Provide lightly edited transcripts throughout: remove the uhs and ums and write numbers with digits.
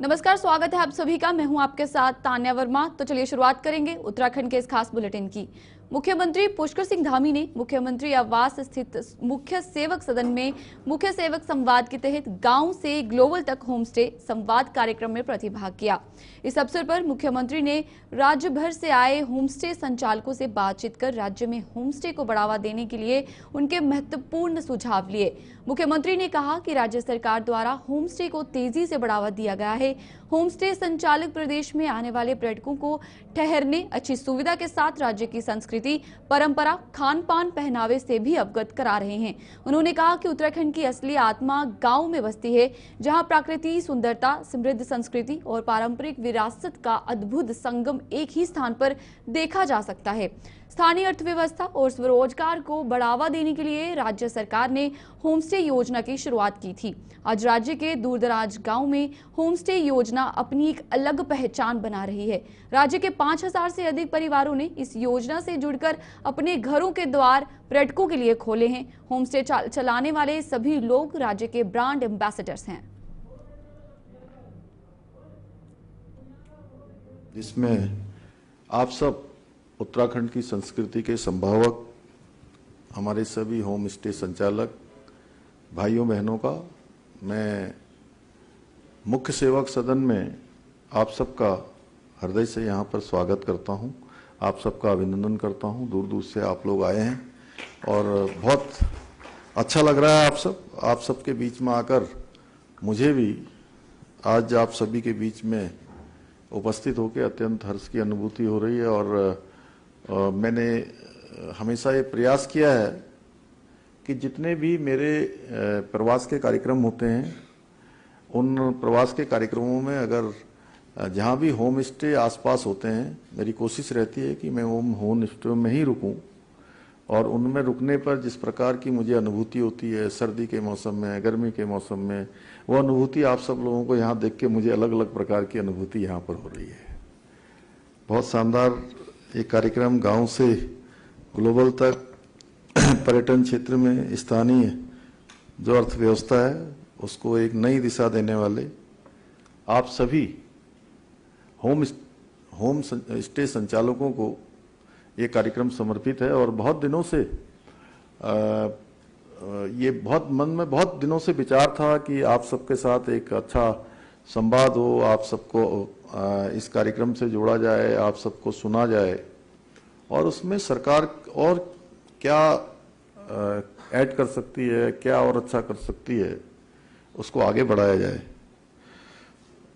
नमस्कार, स्वागत है आप सभी का। मैं हूं आपके साथ तान्या वर्मा। तो चलिए शुरुआत करेंगे उत्तराखंड के इस खास बुलेटिन की। मुख्यमंत्री पुष्कर सिंह धामी ने मुख्यमंत्री आवास स्थित मुख्य सेवक सदन में मुख्य सेवक संवाद के तहत गांव से ग्लोबल तक होम स्टे संवाद कार्यक्रम में प्रतिभाग किया। इस अवसर पर मुख्यमंत्री ने राज्य भर से आए होम स्टे संचालकों से बातचीत कर राज्य में होम स्टे को बढ़ावा देने के लिए उनके महत्वपूर्ण सुझाव लिए। मुख्यमंत्री ने कहा कि राज्य सरकार द्वारा होम स्टे को तेजी से बढ़ावा दिया गया है। होम स्टे संचालक प्रदेश में आने वाले पर्यटकों को ठहरने, अच्छी सुविधा के साथ राज्य की संस्कृति, परंपरा, खान पान, पहनावे से भी अवगत करा रहे हैं। उन्होंने कहा कि उत्तराखंड की असली आत्मा गांव में बसती है, जहां प्रकृति सुंदरता, समृद्ध संस्कृति और पारंपरिक विरासत का अद्भुत संगम एक ही स्थान पर देखा जा सकता है। स्थानीय अर्थव्यवस्था और स्वरोजगार को बढ़ावा देने के लिए राज्य सरकार ने होम स्टे योजना की शुरुआत की थी। आज राज्य के दूरदराज गांव में होम स्टे योजना अपनी एक अलग पहचान बना रही है। राज्य के 5000 से अधिक परिवारों ने इस योजना से जुड़कर अपने घरों के द्वार पर्यटकों के लिए खोले हैं। होम स्टे चलाने वाले सभी लोग राज्य के ब्रांड एम्बेसडर्स हैं, जिसमें आप सब उत्तराखंड की संस्कृति के संभावक, हमारे सभी होम स्टे संचालक भाइयों बहनों का मैं मुख्य सेवक सदन में आप सबका हृदय से यहाँ पर स्वागत करता हूँ। आप सबका अभिनंदन करता हूँ। दूर दूर से आप लोग आए हैं और बहुत अच्छा लग रहा है आप सबके बीच में आकर। मुझे भी आज आप सभी के बीच में उपस्थित होकर अत्यंत हर्ष की अनुभूति हो रही है। और मैंने हमेशा ये प्रयास किया है कि जितने भी मेरे प्रवास के कार्यक्रम होते हैं, उन प्रवास के कार्यक्रमों में अगर जहाँ भी होम स्टे आसपास होते हैं, मेरी कोशिश रहती है कि मैं होम स्टे में ही रुकूं। और उनमें रुकने पर जिस प्रकार की मुझे अनुभूति होती है, सर्दी के मौसम में, गर्मी के मौसम में, वो अनुभूति आप सब लोगों को यहाँ देख के मुझे अलग अलग प्रकार की अनुभूति यहाँ पर हो रही है। बहुत शानदार ये कार्यक्रम गांव से ग्लोबल तक पर्यटन क्षेत्र में स्थानीय जो अर्थव्यवस्था है उसको एक नई दिशा देने वाले आप सभी होम स्टे संचालकों को ये कार्यक्रम समर्पित है। और बहुत दिनों से ये मन में बहुत दिनों से विचार था कि आप सबके साथ एक अच्छा संवाद हो, आप सबको इस कार्यक्रम से जोड़ा जाए, आप सबको सुना जाए और उसमें सरकार और क्या ऐड कर सकती है, क्या और अच्छा कर सकती है, उसको आगे बढ़ाया जाए।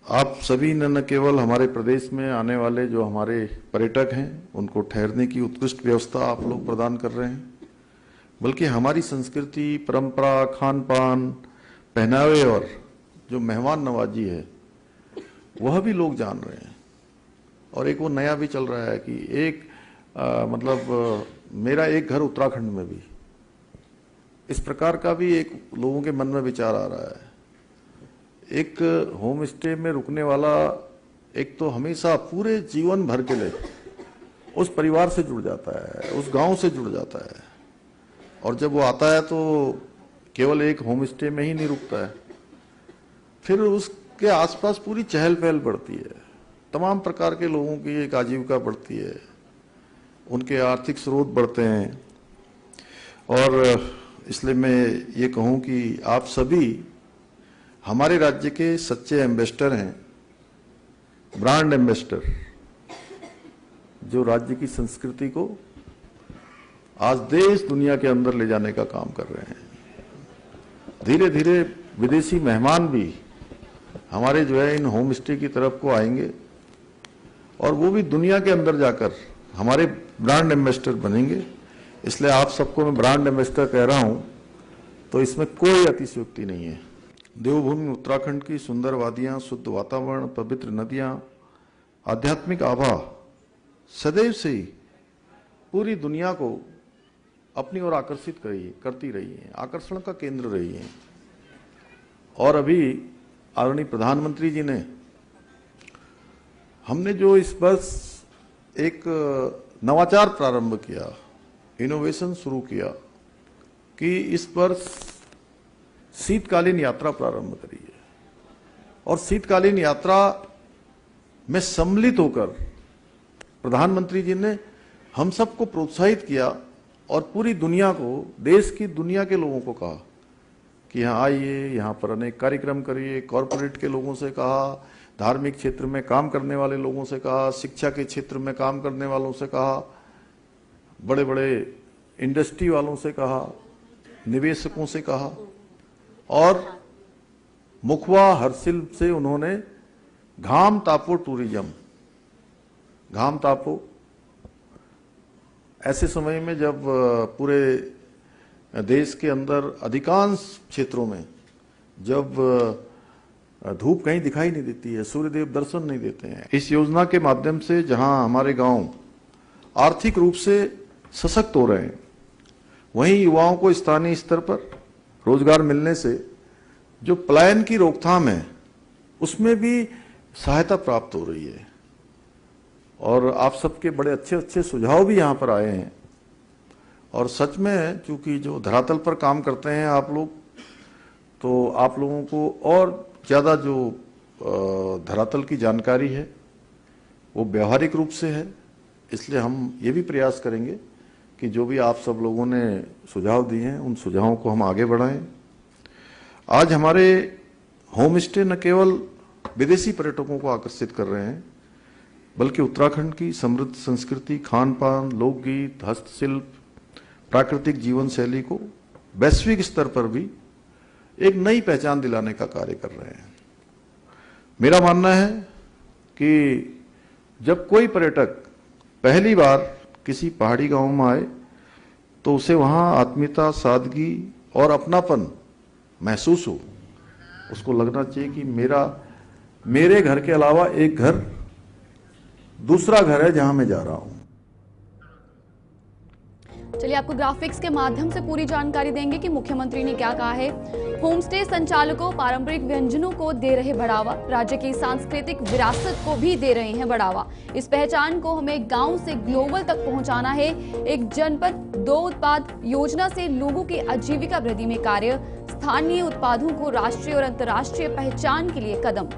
आप सभी ने न केवल हमारे प्रदेश में आने वाले जो हमारे पर्यटक हैं उनको ठहरने की उत्कृष्ट व्यवस्था आप लोग प्रदान कर रहे हैं, बल्कि हमारी संस्कृति, परंपरा, खान पान, पहनावे और जो मेहमान नवाजी है वह भी लोग जान रहे हैं। और एक वो नया भी चल रहा है कि एक मेरा एक घर उत्तराखंड में भी, इस प्रकार का भी एक लोगों के मन में विचार आ रहा है। एक होम स्टे में रुकने वाला एक तो हमेशा पूरे जीवन भर के लिए उस परिवार से जुड़ जाता है, उस गांव से जुड़ जाता है। और जब वो आता है तो केवल एक होम स्टे में ही नहीं रुकता है, फिर उसके आसपास पूरी चहल पहल बढ़ती है, तमाम प्रकार के लोगों की एक आजीविका बढ़ती है, उनके आर्थिक स्रोत बढ़ते हैं। और इसलिए मैं ये कहूँ कि आप सभी हमारे राज्य के सच्चे एम्बेसडर हैं, ब्रांड एम्बेसडर, जो राज्य की संस्कृति को आज देश दुनिया के अंदर ले जाने का काम कर रहे हैं। धीरे धीरे विदेशी मेहमान भी हमारे जो है इन होम स्टे की तरफ को आएंगे और वो भी दुनिया के अंदर जाकर हमारे ब्रांड एम्बेसडर बनेंगे। इसलिए आप सबको मैं ब्रांड एम्बेसडर कह रहा हूं, तो इसमें कोई अतिशयोक्ति नहीं है। देवभूमि उत्तराखंड की सुंदर वादियां, शुद्ध वातावरण, पवित्र नदियां, आध्यात्मिक आभा सदैव से ही पूरी दुनिया को अपनी ओर आकर्षित करती रही है, आकर्षण का केंद्र रही है। और अभी आदरणीय प्रधानमंत्री जी ने, हमने जो इस वर्ष एक नवाचार प्रारंभ किया, इनोवेशन शुरू किया कि इस वर्ष शीतकालीन यात्रा प्रारंभ करी है। और शीतकालीन यात्रा में सम्मिलित होकर प्रधानमंत्री जी ने हम सबको प्रोत्साहित किया और पूरी दुनिया को, देश की दुनिया के लोगों को कहा कि यहाँ आइए, यहाँ पर अनेक कार्यक्रम करिए। कॉरपोरेट के लोगों से कहा, धार्मिक क्षेत्र में काम करने वाले लोगों से कहा, शिक्षा के क्षेत्र में काम करने वालों से कहा, बड़े बड़े इंडस्ट्री वालों से कहा, निवेशकों से कहा, और मुखवा हरसिल से उन्होंने घाम तापो टूरिज्म, घाम तापो, ऐसे समय में जब पूरे देश के अंदर अधिकांश क्षेत्रों में जब धूप कहीं दिखाई नहीं देती है, सूर्यदेव दर्शन नहीं देते हैं, इस योजना के माध्यम से जहां हमारे गांव आर्थिक रूप से सशक्त हो रहे हैं, वहीं युवाओं को स्थानीय स्तर पर रोजगार मिलने से जो पलायन की रोकथाम है उसमें भी सहायता प्राप्त हो रही है। और आप सबके बड़े अच्छे अच्छे सुझाव भी यहाँ पर आए हैं। और सच में चूंकि जो धरातल पर काम करते हैं आप लोग, तो आप लोगों को और ज़्यादा जो धरातल की जानकारी है वो व्यवहारिक रूप से है। इसलिए हम ये भी प्रयास करेंगे कि जो भी आप सब लोगों ने सुझाव दिए हैं उन सुझावों को हम आगे बढ़ाएं। आज हमारे होम स्टे न केवल विदेशी पर्यटकों को आकर्षित कर रहे हैं, बल्कि उत्तराखंड की समृद्ध संस्कृति, खान पान, लोकगीत, हस्तशिल्प, प्राकृतिक जीवन शैली को वैश्विक स्तर पर भी एक नई पहचान दिलाने का कार्य कर रहे हैं। मेरा मानना है कि जब कोई पर्यटक पहली बार किसी पहाड़ी गांव में आए तो उसे वहां आत्मीयता, सादगी और अपनापन महसूस हो। उसको लगना चाहिए कि मेरे घर के अलावा एक घर, दूसरा घर है जहां मैं जा रहा हूं। चलिए आपको ग्राफिक्स के माध्यम से पूरी जानकारी देंगे कि मुख्यमंत्री ने क्या कहा है। होमस्टे संचालकों पारंपरिक व्यंजनों को दे रहे बढ़ावा, राज्य की सांस्कृतिक विरासत को भी दे रहे हैं बढ़ावा। इस पहचान को हमें गांव से ग्लोबल तक पहुंचाना है। एक जनपद दो उत्पाद योजना से लोगों की आजीविका वृद्धि में कार्य, स्थानीय उत्पादों को राष्ट्रीय और अंतर्राष्ट्रीय पहचान के लिए कदम।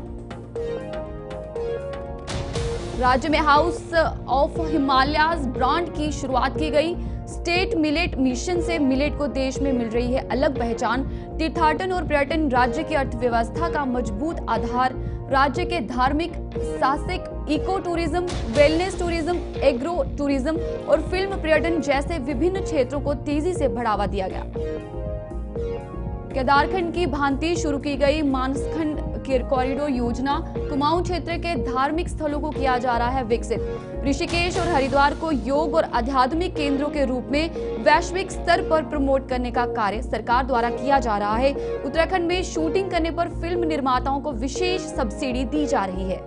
राज्य में हाउस ऑफ हिमालयाज ब्रांड की शुरुआत की गई। स्टेट मिलेट मिशन से मिलेट को देश में मिल रही है अलग पहचान। तीर्थाटन और पर्यटन राज्य की अर्थव्यवस्था का मजबूत आधार। राज्य के धार्मिक, साहसिक, eco tourism, wellness tourism, agro tourism और फिल्म पर्यटन जैसे विभिन्न क्षेत्रों को तेजी से बढ़ावा दिया गया। केदारखंड की भांति शुरू की गई मानसखंड कॉरिडोर योजना, कुमाऊं क्षेत्र के धार्मिक स्थलों को किया जा रहा है विकसित। ऋषिकेश और हरिद्वार को योग और आध्यात्मिक केंद्रों के रूप में वैश्विक स्तर पर प्रमोट करने का कार्य सरकार द्वारा किया जा रहा है। उत्तराखंड में शूटिंग करने पर फिल्म निर्माताओं को विशेष सब्सिडी दी जा रही है।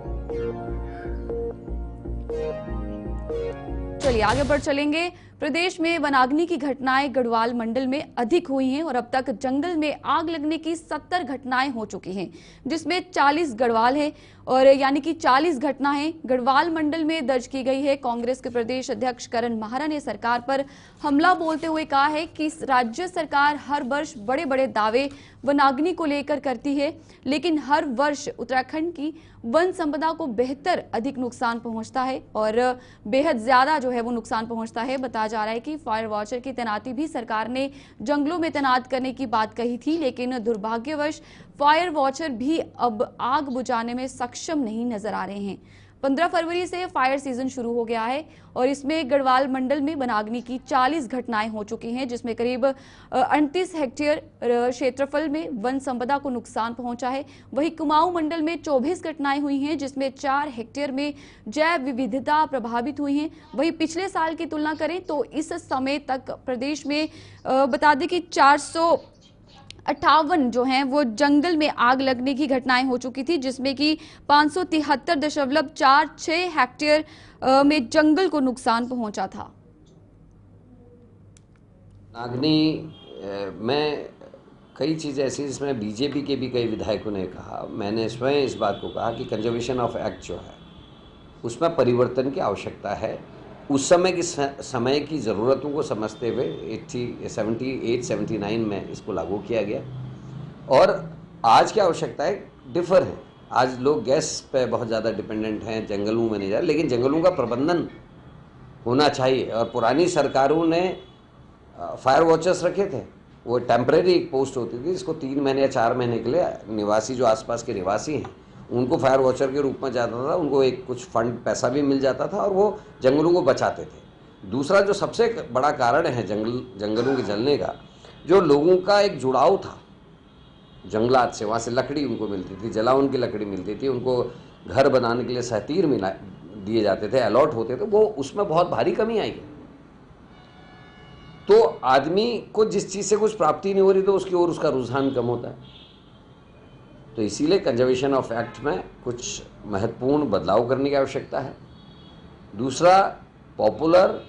चलिए आगे बढ़ चलेंगे। प्रदेश में वनाग्नि की घटनाएं गढ़वाल मंडल में अधिक हुई हैं और अब तक जंगल में आग लगने की 70 घटनाएं हो चुकी हैं, जिसमें 40 गढ़वाल है और यानी कि 40 घटनाएं गढ़वाल मंडल में दर्ज की गई है। कांग्रेस के प्रदेश अध्यक्ष करण माहरा ने सरकार पर हमला बोलते हुए कहा है कि राज्य सरकार हर वर्ष बड़े बड़े दावे वनाग्नि को लेकर करती है, लेकिन हर वर्ष उत्तराखंड की वन संपदा को बेहतर अधिक नुकसान पहुंचता है और बेहद ज्यादा जो है वो नुकसान पहुंचता है। बताया जा रहा है कि फायर वॉचर की तैनाती भी सरकार ने जंगलों में तैनात करने की बात कही थी, लेकिन दुर्भाग्यवश फायर वॉचर भी अब आग बुझाने में सक्षम नहीं नजर आ रहे हैं। 15 फरवरी से फायर सीजन शुरू हो गया है और इसमें गढ़वाल मंडल में वनाग्नि की 40 घटनाएं हो चुकी हैं, जिसमें करीब 38 हेक्टेयर क्षेत्रफल में वन संपदा को नुकसान पहुंचा है। वहीं कुमाऊं मंडल में 24 घटनाएं हुई हैं, जिसमें 4 हेक्टेयर में जैव विविधता प्रभावित हुई है। वहीं पिछले साल की तुलना करें तो इस समय तक प्रदेश में बता दें कि 458 जो हैं वो जंगल में आग लगने की घटनाएं हो चुकी थी, जिसमें कि 573.46 हेक्टेयर में जंगल को नुकसान पहुंचा था। नागनी में कई चीज़ें ऐसी जिसमें बीजेपी के भी कई विधायकों ने कहा, मैंने स्वयं इस बात को कहा कि कंजर्वेशन ऑफ एक्ट जो है उसमें परिवर्तन की आवश्यकता है। उस समय की ज़रूरतों को समझते हुए 78-79 में इसको लागू किया गया और आज की आवश्यकताएं डिफर है। आज लोग गैस पे बहुत ज़्यादा डिपेंडेंट हैं, जंगलों में नहीं जा रहे, लेकिन जंगलों का प्रबंधन होना चाहिए। और पुरानी सरकारों ने फायर वॉचर्स रखे थे, वो टेम्परेरी एक पोस्ट होती थी जिसको 3 महीने या 4 महीने के लिए निवासी जो आसपास के निवासी हैं उनको फायर वॉचर के रूप में जाता था, उनको एक कुछ फंड पैसा भी मिल जाता था और वो जंगलों को बचाते थे। दूसरा जो सबसे बड़ा कारण है जंगलों के जलने का, जो लोगों का एक जुड़ाव था जंगलात से, वहाँ से लकड़ी उनको मिलती थी, जलावन की लकड़ी मिलती थी, उनको घर बनाने के लिए सहतीर मिला दिए जाते थे, अलॉट होते थे, वो उसमें बहुत भारी कमी आई। तो आदमी को जिस चीज़ से कुछ प्राप्ति नहीं हो रही तो उसकी ओर उसका रुझान कम होता है। तो इसीलिए कंजर्वेशन ऑफ एक्ट में कुछ महत्वपूर्ण बदलाव करने की आवश्यकता है। दूसरा, पॉपुलर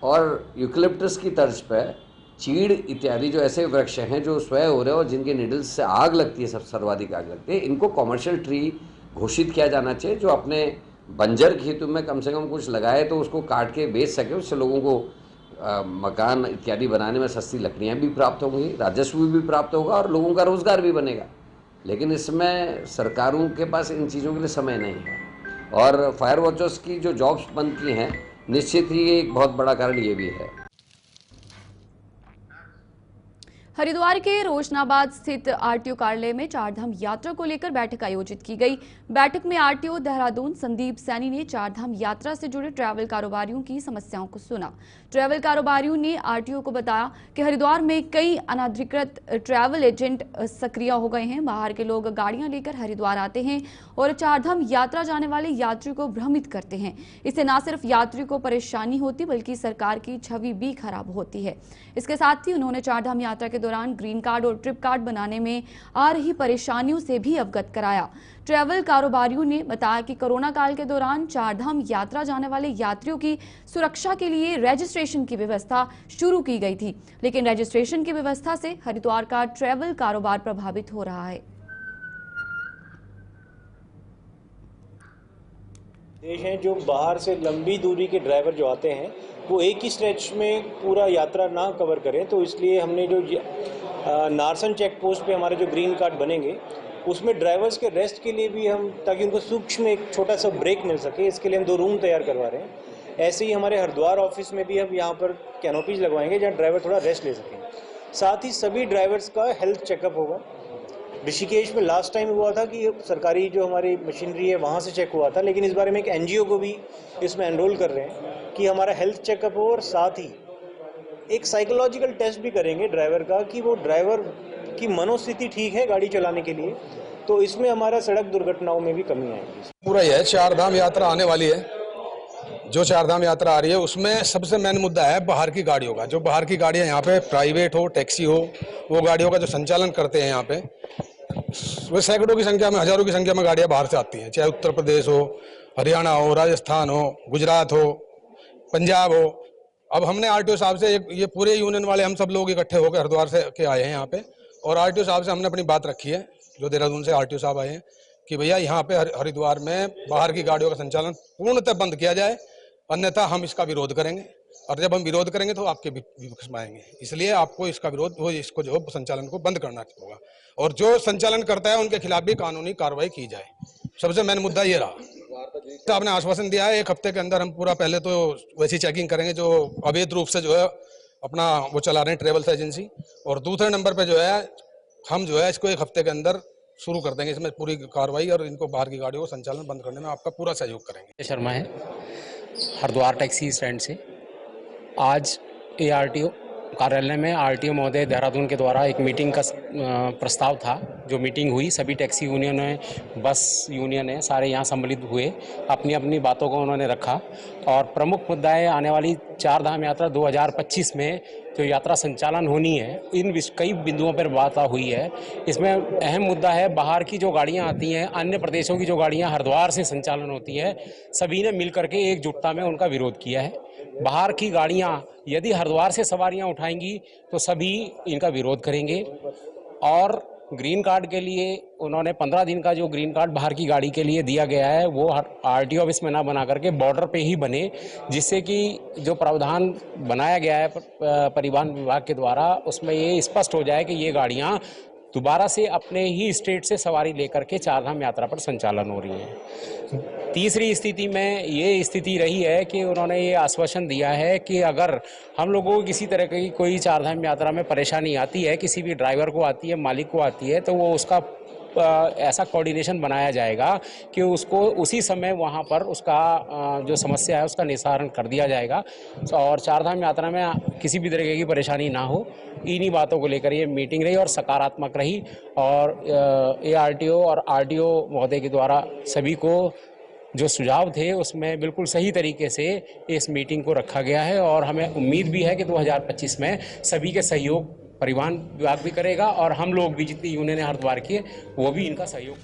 और यूकलिप्टस की तर्ज पर चीड़ इत्यादि जो ऐसे वृक्ष हैं जो स्वयं हो रहे हैं और जिनके निडल्स से आग लगती है, सब सर्वाधिक आग लगती है, इनको कॉमर्शियल ट्री घोषित किया जाना चाहिए, जो अपने बंजर खेतों में कम से कम कुछ लगाए तो उसको काट के बेच सके, उससे लोगों को मकान इत्यादि बनाने में सस्ती लकड़ियाँ भी प्राप्त होंगी, राजस्व भी प्राप्त होगा और लोगों का रोजगार भी बनेगा। लेकिन इसमें सरकारों के पास इन चीज़ों के लिए समय नहीं है। और फायर वॉचर्स की जो जॉब्स बंद की हैं, निश्चित ही एक बहुत बड़ा कारण ये भी है। हरिद्वार के रोशनाबाद स्थित आरटीओ कार्यालय में चारधाम यात्रा को लेकर बैठक आयोजित की गई। बैठक में आरटीओ देहरादून संदीप सैनी ने चारधाम यात्रा से जुड़े ट्रैवल कारोबारियों की समस्याओं को सुना। ट्रैवल कारोबारियों ने आरटीओ को बताया कि हरिद्वार में कई अनाधिकृत ट्रैवल एजेंट सक्रिय हो गए हैं। बाहर के लोग गाड़ियां लेकर हरिद्वार आते हैं और चारधाम यात्रा जाने वाले यात्री को भ्रमित करते हैं। इससे न सिर्फ यात्री को परेशानी होती बल्कि सरकार की छवि भी खराब होती है। इसके साथ ही उन्होंने चारधाम यात्रा के दौरान ग्रीन कार्ड और ट्रिप कार्ड बनाने में आ रही परेशानियों से भी अवगत कराया। ट्रैवल कारोबारियों ने बताया कि कोरोना काल के दौरान चारधाम यात्रा जाने वाले यात्रियों की सुरक्षा के लिए रजिस्ट्रेशन की व्यवस्था शुरू की गई थी, लेकिन रजिस्ट्रेशन की व्यवस्था से हरिद्वार का ट्रैवल कारोबार प्रभावित हो रहा है। देश हैं जो बाहर से लंबी दूरी के ड्राइवर जो आते हैं वो एक ही स्ट्रेच में पूरा यात्रा ना कवर करें, तो इसलिए हमने जो नारसन चेक पोस्ट पे हमारे जो ग्रीन कार्ड बनेंगे उसमें ड्राइवर्स के रेस्ट के लिए भी हम, ताकि उनको सूक्ष्म एक छोटा सा ब्रेक मिल सके, इसके लिए हम 2 रूम तैयार करवा रहे हैं। ऐसे ही हमारे हरिद्वार ऑफिस में भी हम यहाँ पर कैनोपीज लगवाएंगे जहाँ ड्राइवर थोड़ा रेस्ट ले सकें। साथ ही सभी ड्राइवर्स का हेल्थ चेकअप होगा। ऋषिकेश में लास्ट टाइम हुआ था कि सरकारी जो हमारी मशीनरी है वहाँ से चेक हुआ था, लेकिन इस बारे में एक एनजीओ को भी इसमें एनरोल कर रहे हैं कि हमारा हेल्थ चेकअप हो, और साथ ही एक साइकोलॉजिकल टेस्ट भी करेंगे ड्राइवर का कि वो ड्राइवर की मनोस्थिति ठीक है गाड़ी चलाने के लिए। तो इसमें हमारा सड़क दुर्घटनाओं में भी कमी आएगी। पूरा यह चारधाम यात्रा आने वाली है, जो चारधाम यात्रा आ रही है उसमें सबसे मेन मुद्दा है बाहर की गाड़ियों का। जो बाहर की गाड़ियां यहाँ पे प्राइवेट हो, टैक्सी हो, वो गाड़ियों का जो संचालन करते हैं यहाँ पे, वो सैकड़ों की संख्या में, हजारों की संख्या में गाड़ियां बाहर से आती हैं, चाहे उत्तर प्रदेश हो, हरियाणा हो, राजस्थान हो, गुजरात हो, पंजाब हो। अब हमने आरटीओ साहब से ये पूरे यूनियन वाले हम सब लोग इकट्ठे होकर हरिद्वार से के आए हैं यहाँ पे, और आरटीओ साहब से हमने अपनी बात रखी है, जो देहरादून से आरटीओ साहब आए हैं, कि भैया यहाँ पे हरिद्वार में बाहर की गाड़ियों का संचालन पूर्णतः बंद किया जाए, अन्यथा हम इसका विरोध करेंगे, और जब हम विरोध करेंगे तो आपके विपक्ष में आएंगे। इसलिए आपको इसका विरोध, वो इसको जो संचालन को बंद करना होगा, और जो संचालन करता है उनके खिलाफ भी कानूनी कार्रवाई की जाए। सबसे मेन मुद्दा ये रहा। आपने आश्वासन दिया है 1 हफ्ते के अंदर हम पूरा, पहले तो वैसी चेकिंग करेंगे जो अवैध रूप से जो है अपना वो चला रहे हैं ट्रेवल्स एजेंसी, और दूसरे नंबर पे जो है हम जो है इसको 1 हफ्ते के अंदर शुरू कर देंगे, इसमें पूरी कार्रवाई, और इनको बाहर की गाड़ियों को संचालन बंद करने में आपका पूरा सहयोग करेंगे। शर्मा है, हरिद्वार टैक्सी स्टैंड से। आज ARTO कार्यालय में आरटीओ महोदय देहरादून के द्वारा एक मीटिंग का प्रस्ताव था, जो मीटिंग हुई। सभी टैक्सी यूनियन है, बस यूनियन है, सारे यहाँ सम्मिलित हुए, अपनी अपनी बातों को उन्होंने रखा। और प्रमुख मुद्दा है आने वाली चारधाम यात्रा 2025 में जो यात्रा संचालन होनी है, इन कई बिंदुओं पर बात हुई है। इसमें अहम मुद्दा है बाहर की जो गाड़ियाँ आती हैं, अन्य प्रदेशों की जो गाड़ियाँ हरिद्वार से संचालन होती है, सभी ने मिल करके एकजुटता में उनका विरोध किया है। बाहर की गाड़ियाँ यदि हरिद्वार से सवारियां उठाएंगी तो सभी इनका विरोध करेंगे। और ग्रीन कार्ड के लिए उन्होंने 15 दिन का जो ग्रीन कार्ड बाहर की गाड़ी के लिए दिया गया है वो आरटीओ ऑफिस में ना बना करके बॉर्डर पे ही बने, जिससे कि जो प्रावधान बनाया गया है परिवहन विभाग के द्वारा, उसमें ये स्पष्ट हो जाए कि ये गाड़ियाँ दोबारा से अपने ही स्टेट से सवारी लेकर के चारधाम यात्रा पर संचालन हो रही है। तीसरी स्थिति में ये स्थिति रही है कि उन्होंने ये आश्वासन दिया है कि अगर हम लोगों को किसी तरह की कोई चारधाम यात्रा में परेशानी आती है, किसी भी ड्राइवर को आती है, मालिक को आती है, तो वो उसका ऐसा कोऑर्डिनेशन बनाया जाएगा कि उसको उसी समय वहाँ पर उसका जो समस्या है उसका निस्तारण कर दिया जाएगा और चारधाम यात्रा में किसी भी तरीके की परेशानी ना हो। इन्हीं बातों को लेकर ये मीटिंग रही और सकारात्मक रही और ARTO और RTO महोदय के द्वारा सभी को जो सुझाव थे उसमें बिल्कुल सही तरीके से इस मीटिंग को रखा गया है और हमें उम्मीद भी है कि 2025 में सभी के सहयोग परिवहन विभाग भी करेगा और हम लोग भी जितनी यूनियन है हरिद्वार की वो भी इनका सहयोग।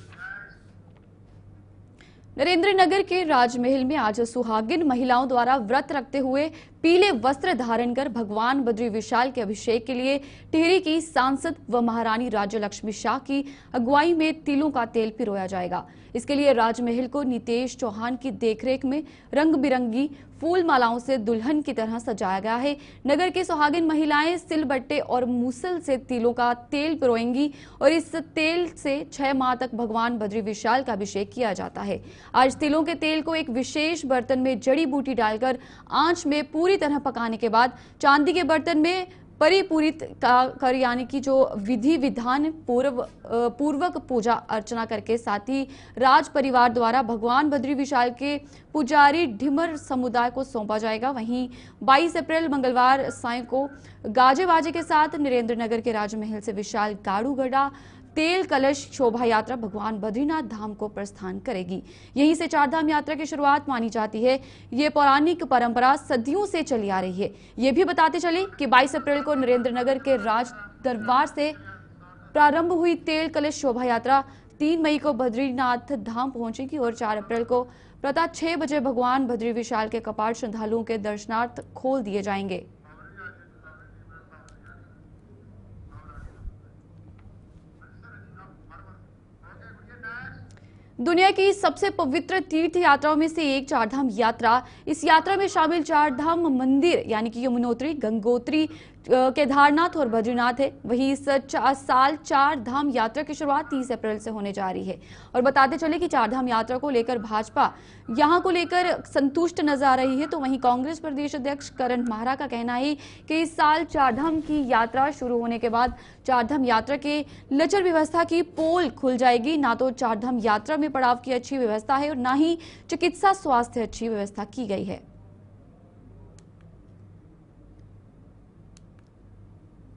नरेंद्र नगर के राजमहल में आज सुहागिन महिलाओं द्वारा व्रत रखते हुए पीले वस्त्र धारण कर भगवान बद्री विशाल के अभिषेक के लिए टिहरी की सांसद व महारानी राज्य लक्ष्मी शाह की अगुवाई में तिलों का तेल पिरोया जाएगा। इसके लिए राजमहल को नितेश चौहान की देखरेख में रंग बिरंगी फूल मालाओं से दुल्हन की तरह सजाया गया है। नगर के सुहागिन महिलाएं सिलबट्टे और मूसल से तिलों का तेल पिरोएंगी और इस तेल से 6 माह तक भगवान बद्री विशाल का अभिषेक किया जाता है। आज तिलों के तेल को एक विशेष बर्तन में जड़ी बूटी डालकर आंच में पूरी तरह पकाने के बाद चांदी के बर्तन में परिपूरित कर यानी कि जो विधि विधान पूर्वक पूजा अर्चना करके साथ ही राज परिवार द्वारा भगवान बद्री विशाल के पुजारी ढिमर समुदाय को सौंपा जाएगा। वहीं 22 अप्रैल मंगलवार सायं को गाजे बाजे के साथ नरेंद्र नगर के राजमहल से विशाल गाड़ू गड़ा तेल कलश शोभा यात्रा भगवान बद्रीनाथ धाम को प्रस्थान करेगी। यहीं से चारधाम यात्रा की शुरुआत मानी जाती है। ये पौराणिक परंपरा सदियों से चली आ रही है। ये भी बताते चले कि 22 अप्रैल को नरेंद्र नगर के राज दरबार से प्रारंभ हुई तेल कलश शोभा यात्रा 3 मई को बद्रीनाथ धाम पहुंचेगी और 4 अप्रैल को प्रातः 6 बजे भगवान बद्री विशाल के कपाट श्रद्धालुओं के दर्शनार्थ खोल दिए जाएंगे। दुनिया की सबसे पवित्र तीर्थ यात्राओं में से एक चारधाम यात्रा। इस यात्रा में शामिल चारधाम मंदिर यानी कि यमुनोत्री, गंगोत्री, केदारनाथ और बद्रीनाथ है। वहीं इस साल चार धाम यात्रा की शुरुआत 30 अप्रैल से होने जा रही है। और बताते चले कि चारधाम यात्रा को लेकर भाजपा यहां को लेकर संतुष्ट नजर आ रही है, तो वहीं कांग्रेस प्रदेश अध्यक्ष करण माहरा का कहना है कि इस साल चारधाम की यात्रा शुरू होने के बाद चारधाम यात्रा के लचर व्यवस्था की पोल खुल जाएगी। ना तो चारधाम यात्रा में पड़ाव की अच्छी व्यवस्था है और ना ही चिकित्सा स्वास्थ्य अच्छी व्यवस्था की गई है।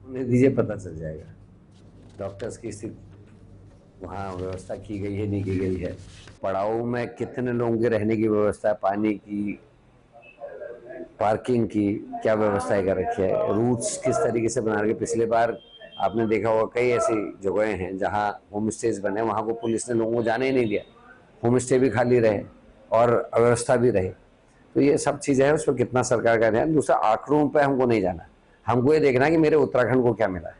उन्हें दीजिए, पता चल जाएगा डॉक्टर्स की स्थिति वहाँ व्यवस्था की गई है नहीं की गई है, पड़ाव में कितने लोगों के रहने की व्यवस्था है, पानी की, पार्किंग की क्या व्यवस्था कर रखी है, रूट्स किस तरीके से बना रखे। पिछले बार आपने देखा होगा कई ऐसी जगहें हैं जहाँ होम स्टेज बने, वहाँ को पुलिस ने लोगों को जाने ही नहीं दिया, होम स्टे भी खाली रहे और अव्यवस्था भी रहे। तो ये सब चीज़ें हैं, उस पर कितना सरकार का ध्यान। दूसरा, आंकड़ों पर हमको नहीं जाना, हमको ये देखना है कि मेरे उत्तराखंड को क्या मिला है।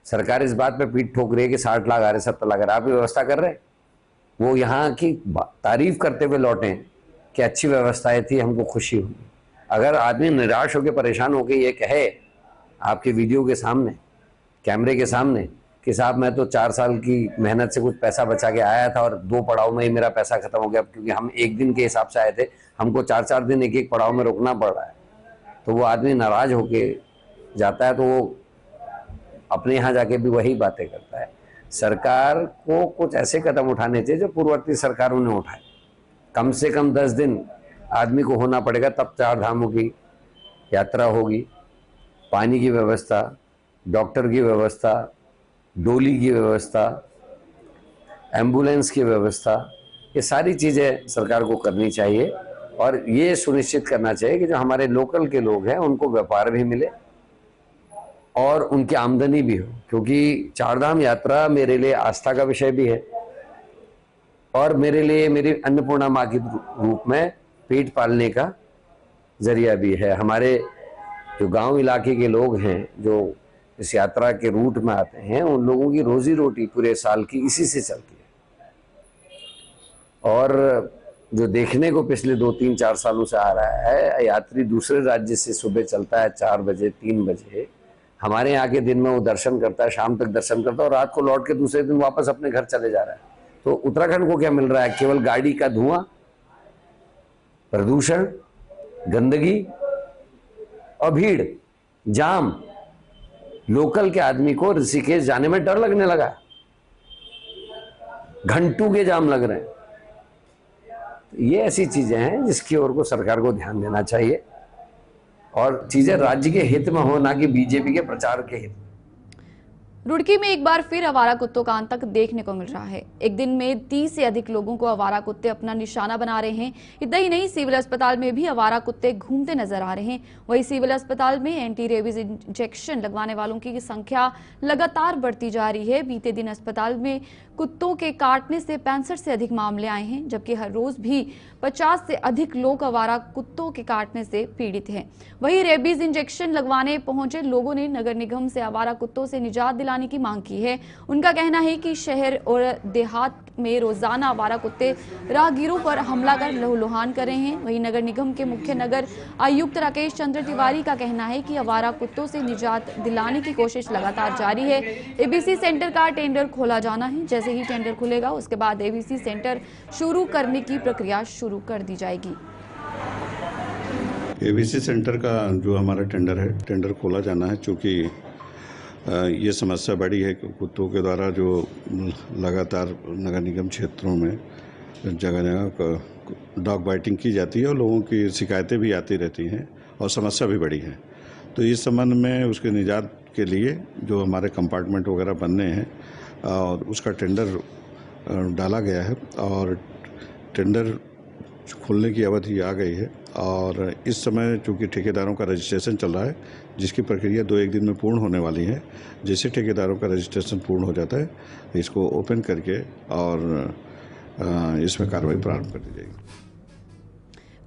सरकार इस बात पे पीठ ठोक रही है कि 60 लाख आ रहे, 70 लाख आ रहे, आप व्यवस्था कर रहे हैं। वो यहाँ की तारीफ करते हुए लौटे कि अच्छी व्यवस्थाएं थी, हमको खुशी हुई। अगर आदमी निराश होकर परेशान होकर ये कहे आपके वीडियो के सामने, कैमरे के सामने कि साहब मैं तो 4 साल की मेहनत से कुछ पैसा बचा के आया था और 2 पड़ाव में ही मेरा पैसा खत्म हो गया, क्योंकि हम 1 दिन के हिसाब से आए थे, हमको 4-4 दिन एक पड़ाव में रुकना पड़ रहा है, तो वो आदमी नाराज होके जाता है, तो वो अपने यहाँ जाके भी वही बातें करता है। सरकार को कुछ ऐसे कदम उठाने चाहिए जो पूर्ववर्ती सरकारों ने उठाए। कम से कम 10 दिन आदमी को होना पड़ेगा, तब 4 धामों की यात्रा होगी। पानी की व्यवस्था, डॉक्टर की व्यवस्था, डोली की व्यवस्था, एम्बुलेंस की व्यवस्था, ये सारी चीज़ें सरकार को करनी चाहिए और ये सुनिश्चित करना चाहिए कि जो हमारे लोकल के लोग हैं उनको व्यापार भी मिले और उनकी आमदनी भी हो, क्योंकि चारधाम यात्रा मेरे लिए आस्था का विषय भी है और मेरे लिए मेरी अन्नपूर्णा माँ के रूप में पेट पालने का जरिया भी है। हमारे जो गांव इलाके के लोग हैं जो इस यात्रा के रूट में आते हैं, उन लोगों की रोजी रोटी पूरे साल की इसी से चलती है। और जो देखने को पिछले 2-3-4 सालों से आ रहा है, यात्री दूसरे राज्य से सुबह चलता है 4 बजे 3 बजे, हमारे यहाँ के दिन में वो दर्शन करता है, शाम तक दर्शन करता है और रात को लौट के दूसरे दिन वापस अपने घर चले जा रहा है। तो उत्तराखंड को क्या मिल रहा है? केवल गाड़ी का धुआं, प्रदूषण, गंदगी और भीड़, जाम। लोकल के आदमी को ऋषिकेश जाने में डर लगने लगा, घंटों के जाम लग रहे हैं। ये ऐसी चीजें हैं जिसकी ओर को सरकार को ध्यान देना चाहिए और चीजें राज्य के हित में हो, ना कि बीजेपी के प्रचार के हित में। रुड़की में एक बार फिर आवारा कुत्तों का आतंक देखने को मिल रहा है। एक दिन में 30 से अधिक लोगों को आवारा कुत्ते अपना निशाना बना रहे हैं। इतना ही नहीं, सिविल अस्पताल में भी आवारा कुत्ते घूमते नजर आ रहे हैं। वहीं सिविल अस्पताल में एंटी रेबीज इंजेक्शन लगवाने वालों की संख्या लगातार बढ़ती जा रही है। बीते दिन अस्पताल में कुत्तों के काटने से 65 से अधिक मामले आए हैं, जबकि हर रोज भी 50 से अधिक लोग आवारा कुत्तों के काटने से पीड़ित हैं। वहीं रेबीज इंजेक्शन लगवाने पहुंचे लोगों ने नगर निगम से आवारा कुत्तों से निजात दिलाने की मांग की है। उनका कहना है कि शहर और देहात में रोजाना आवारा कुत्ते राहगीरों पर हमला कर लहूलुहान कर रहे हैं। वहीं नगर निगम के मुख्य नगर आयुक्त राकेश चंद्र तिवारी का कहना है कि आवारा कुत्तों से निजात दिलाने की कोशिश लगातार जारी है। एबीसी सेंटर का टेंडर खोला जाना है। जैसे ही टेंडर खुलेगा उसके बाद एबीसी सेंटर शुरू करने की प्रक्रिया शुरू कर दी जाएगी। एबीसी सेंटर का जो हमारा टेंडर है, टेंडर खोला जाना है, चूँकि ये समस्या बड़ी है कि कुत्तों के द्वारा जो लगातार नगर निगम क्षेत्रों में जगह जगह डॉग बाइटिंग की जाती है और लोगों की शिकायतें भी आती रहती हैं और समस्या भी बड़ी है। तो इस संबंध में उसके निजात के लिए जो हमारे कंपार्टमेंट वगैरह बनने हैं और उसका टेंडर डाला गया है और टेंडर खुलने की अवधि आ गई है। और इस समय चूँकि ठेकेदारों का रजिस्ट्रेशन चल रहा है, जिसकी प्रक्रिया 2-1 दिन में पूर्ण होने वाली है। जैसे ठेकेदारों का रजिस्ट्रेशन पूर्ण हो जाता है, इसको ओपन करके और इसमें कार्रवाई प्रारंभ कर दी जाएगी।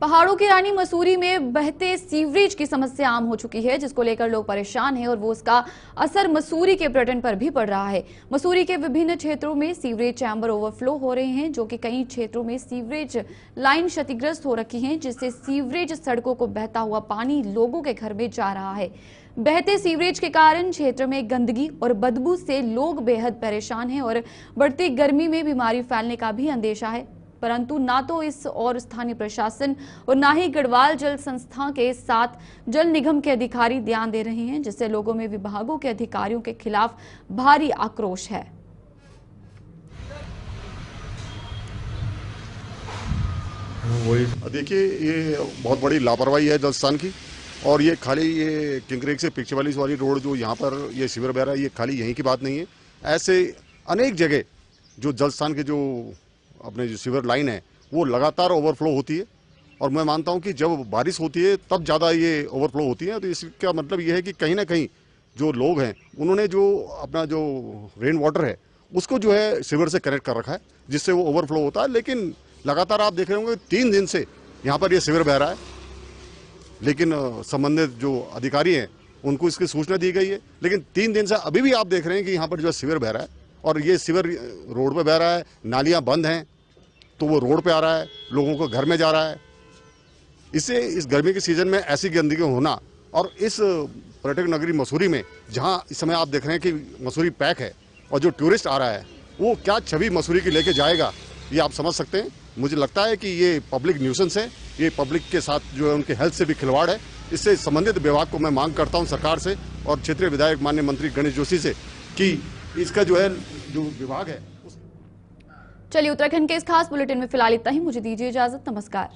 पहाड़ों की रानी मसूरी में बहते सीवरेज की समस्या आम हो चुकी है, जिसको लेकर लोग परेशान हैं और वो उसका असर मसूरी के पर्यटन पर भी पड़ रहा है। मसूरी के विभिन्न क्षेत्रों में सीवरेज चैम्बर ओवरफ्लो हो रहे हैं, जो कि कई क्षेत्रों में सीवरेज लाइन क्षतिग्रस्त हो रखी हैं, जिससे सीवरेज सड़कों को बहता हुआ पानी लोगों के घर में जा रहा है। बहते सीवरेज के कारण क्षेत्र में गंदगी और बदबू से लोग बेहद परेशान हैं और बढ़ती गर्मी में बीमारी फैलने का भी अंदेशा है। परंतु ना तो इस और स्थानीय प्रशासन और ना ही गढ़वाल जल संस्था के साथ जल निगम के अधिकारी ध्यान दे रहे हैं, जिससे लोगों में विभागों के अधिकारियों के खिलाफ भारी आक्रोश है। वही देखिए, ये बहुत बड़ी लापरवाही है जलस्थान की। और ये खाली ये किंकरेक से पिक्चरवाली वाली रोड जो यहाँ पर ये सीवर बह रहा है, ये खाली यहीं की बात नहीं है। ऐसे अनेक जगह जो जलस्थान के जो अपने जो सीवर लाइन है वो लगातार ओवरफ्लो होती है। और मैं मानता हूँ कि जब बारिश होती है तब ज़्यादा ये ओवरफ्लो होती है। तो इसका मतलब ये है कि कहीं ना कहीं जो लोग हैं उन्होंने जो अपना जो रेन वाटर है उसको जो है सीवर से कनेक्ट कर रखा है, जिससे वो ओवरफ्लो होता है। लेकिन लगातार आप देख रहे होंगे 3 दिन से यहाँ पर ये सीवर बह रहा है, लेकिन संबंधित जो अधिकारी हैं उनको इसकी सूचना दी गई है। लेकिन 3 दिन से अभी भी आप देख रहे हैं कि यहाँ पर जो है सीवर बह रहा है और ये सीवर रोड पे बह रहा है, नालियाँ बंद हैं तो वो रोड पे आ रहा है, लोगों को घर में जा रहा है। इससे इस गर्मी के सीज़न में ऐसी गंदगी होना और इस पर्यटक नगरी मसूरी में जहाँ इस समय आप देख रहे हैं कि मसूरी पैक है और जो टूरिस्ट आ रहा है वो क्या छवि मसूरी की लेके जाएगा, ये आप समझ सकते हैं। मुझे लगता है कि ये पब्लिक न्यूसेंस है, ये पब्लिक के साथ जो है उनके हेल्थ से भी खिलवाड़ है। इससे संबंधित विभाग को मैं मांग करता हूँ सरकार से और क्षेत्रीय विधायक माननीय मंत्री गणेश जोशी से कि इसका जो है जो विभाग है। चलिए, उत्तराखंड के इस खास बुलेटिन में फिलहाल इतना ही। मुझे दीजिए इजाजत। नमस्कार।